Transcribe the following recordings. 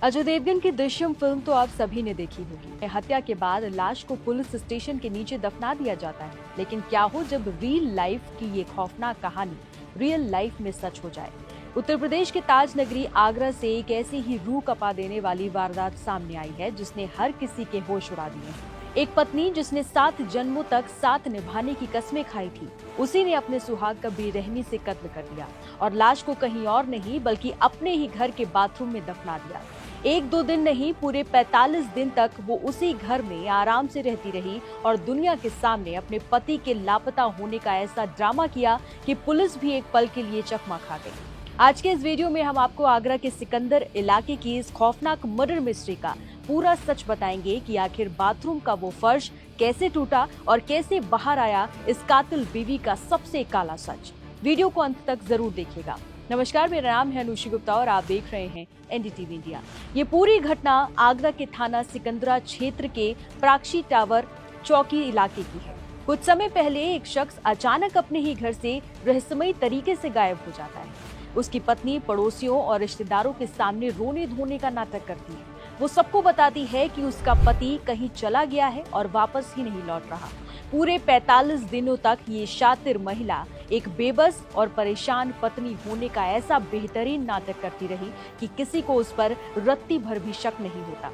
अजय देवगन की दृश्यम फिल्म तो आप सभी ने देखी होगी। हत्या के बाद लाश को पुलिस स्टेशन के नीचे दफना दिया जाता है, लेकिन क्या हो जब रियल लाइफ की ये खौफनाक कहानी रियल लाइफ में सच हो जाए। उत्तर प्रदेश के ताज नगरी आगरा से एक ऐसी ही रूह कपा देने वाली वारदात सामने आई है जिसने हर किसी के होश उड़ा दिए हैं। एक पत्नी जिसने 7 जन्मों तक साथ निभाने की कस्में खाई थी, उसी ने अपने सुहाग का बेरहमी से कत्ल कर दिया और लाश को कहीं और नहीं बल्कि अपने ही घर के बाथरूम में दफना दिया। 1-2 दिन नहीं, पूरे 45 दिन तक वो उसी घर में आराम से रहती रही और दुनिया के सामने अपने पति के लापता होने का ऐसा ड्रामा किया कि पुलिस भी एक पल के लिए चकमा खा गई। आज के इस वीडियो में हम आपको आगरा के सिकंदर इलाके की इस खौफनाक मर्डर मिस्ट्री का पूरा सच बताएंगे कि आखिर बाथरूम का वो फर्श कैसे टूटा और कैसे बाहर आया इस कातिल बीवी का सबसे काला सच। वीडियो को अंत तक जरूर देखिएगा। नमस्कार, मेरा नाम है अनुषी गुप्ता और आप देख रहे हैं एनडीटीवी इंडिया। ये पूरी घटना आगरा के थाना सिकंदरा क्षेत्र के प्राक्षी टावर चौकी इलाके की है। कुछ समय पहले एक शख्स अचानक अपने ही घर से रहस्यमयी तरीके से गायब हो जाता है। उसकी पत्नी पड़ोसियों और रिश्तेदारों के सामने रोने धोने का नाटक करती है। वो सबको बताती है कि उसका पति कहीं चला गया है और वापस ही नहीं लौट रहा। पूरे 45 दिनों तक ये शातिर महिला एक बेबस और परेशान पत्नी होने का ऐसा बेहतरीन नाटक करती रही कि किसी को उस पर रत्ती भर भी शक नहीं होता।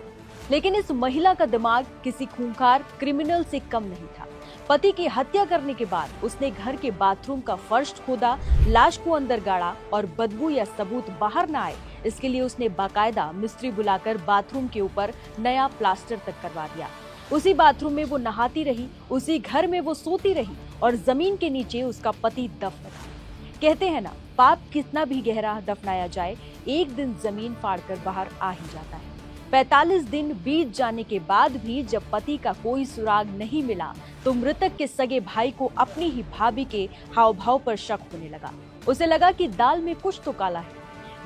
लेकिन इस महिला का दिमाग किसी खूंखार क्रिमिनल से कम नहीं था। पति की हत्या करने के बाद उसने घर के बाथरूम का फर्श खोदा, लाश को अंदर गाड़ा और बदबू या सबूत बाहर न आए, इसके लिए उसने बाकायदा मिस्त्री बुलाकर बाथरूम के ऊपर नया प्लास्टर तक करवा दिया। उसी बाथरूम में वो नहाती रही, उसी घर में वो सोती रही और जमीन के नीचे उसका पति दफन था। कहते हैं ना, पाप कितना भी गहरा दफनाया जाए, एक दिन जमीन फाड़कर बाहर आ ही जाता है। 45 दिन बीत जाने के बाद भी जब पति का कोई सुराग नहीं मिला तो मृतक के सगे भाई को अपनी ही भाभी के हाव भाव पर शक होने लगा। उसे लगा कि दाल में कुछ तो काला है,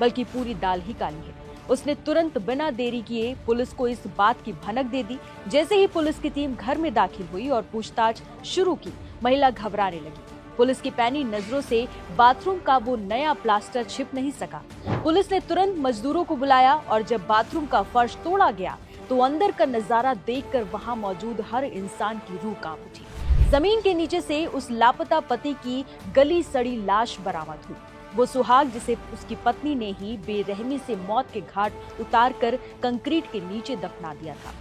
बल्कि पूरी दाल ही काली है। उसने तुरंत बिना देरी किए पुलिस को इस बात की भनक दे दी। जैसे ही पुलिस की टीम घर में दाखिल हुई और पूछताछ शुरू की, महिला घबराने लगी। पुलिस की पैनी नजरों से बाथरूम का वो नया प्लास्टर छिप नहीं सका। पुलिस ने तुरंत मजदूरों को बुलाया और जब बाथरूम का फर्श तोड़ा गया तो अंदर का नजारा देखकर वहां मौजूद हर इंसान की रूह कांप उठी। जमीन के नीचे से उस लापता पति की गली सड़ी लाश बरामद हुई। वो सुहाग जिसे उसकी पत्नी ने ही बेरहमी से मौत के घाट उतारकर कंक्रीट के नीचे दफना दिया था।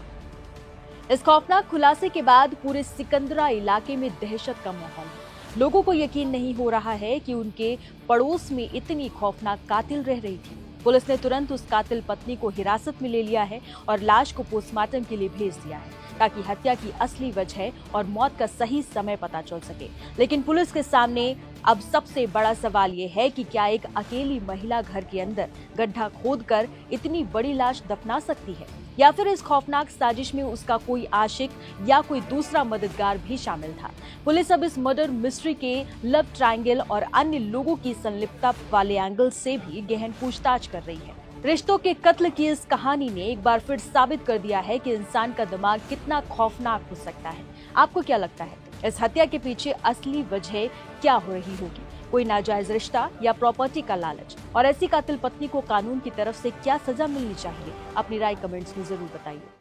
इस खौफनाक खुलासे के बाद पूरे सिकंदरा इलाके में दहशत का माहौल है। लोगों को यकीन नहीं हो रहा है कि उनके पड़ोस में इतनी खौफनाक कातिल रह रही थी। पुलिस ने तुरंत उस कातिल पत्नी को हिरासत में ले लिया है और लाश को पोस्टमार्टम के लिए भेज दिया है ताकि हत्या की असली वजह और मौत का सही समय पता चल सके। लेकिन पुलिस के सामने अब सबसे बड़ा सवाल ये है कि क्या एक अकेली महिला घर के अंदर गड्ढा खोदकर इतनी बड़ी लाश दफना सकती है, या फिर इस खौफनाक साजिश में उसका कोई आशिक या कोई दूसरा मददगार भी शामिल था। पुलिस अब इस मर्डर मिस्ट्री के लव ट्रायंगल और अन्य लोगों की संलिप्तता वाले एंगल से भी गहन पूछताछ कर रही है। रिश्तों के कत्ल की इस कहानी ने एक बार फिर साबित कर दिया है कि इंसान का दिमाग कितना खौफनाक हो सकता है। आपको क्या लगता है, इस हत्या के पीछे असली वजह क्या हो रही होगी? कोई नाजायज रिश्ता या प्रॉपर्टी का लालच? और ऐसी कातिल पत्नी को कानून की तरफ से क्या सजा मिलनी चाहिए? अपनी राय कमेंट्स में जरूर बताइए।